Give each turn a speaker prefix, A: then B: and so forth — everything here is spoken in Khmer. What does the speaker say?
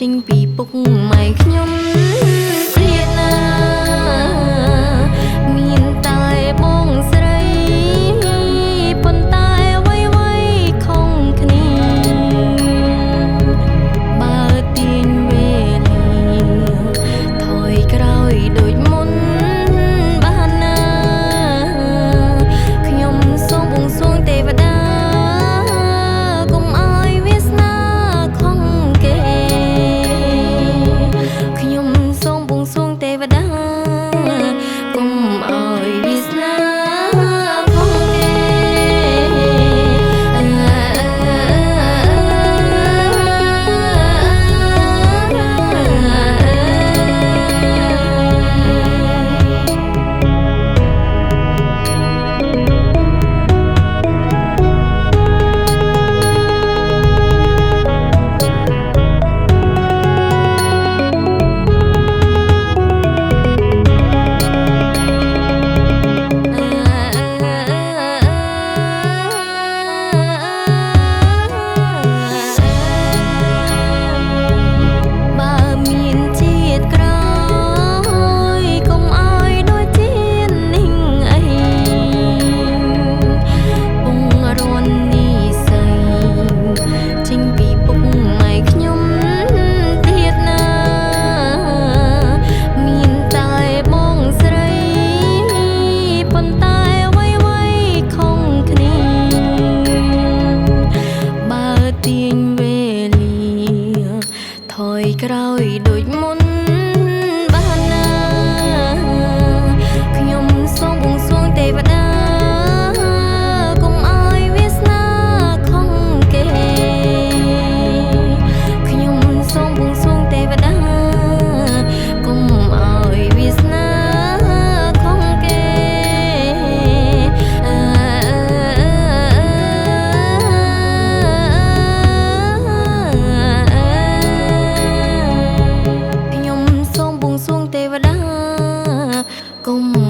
A: ចេញពីពុកម៉ែខ្ញុំព្រាតណាមានតែបងស្រីប៉ុន្តែអ្វីៗខុសគ្នាបើទាញវេលាថយក្រោយដូចមុនបានណាខ្ញុំសូមបួងសួងទេវតាក្រោយដូចមុនបានណាខ្ញុំសូមបួងសួងទេវតាកុំឲ្យវាសនាខុសគេខ្ញុំសូមបួងសួងទេវតាកុំឲ្យវាសនាខុសគេគុំ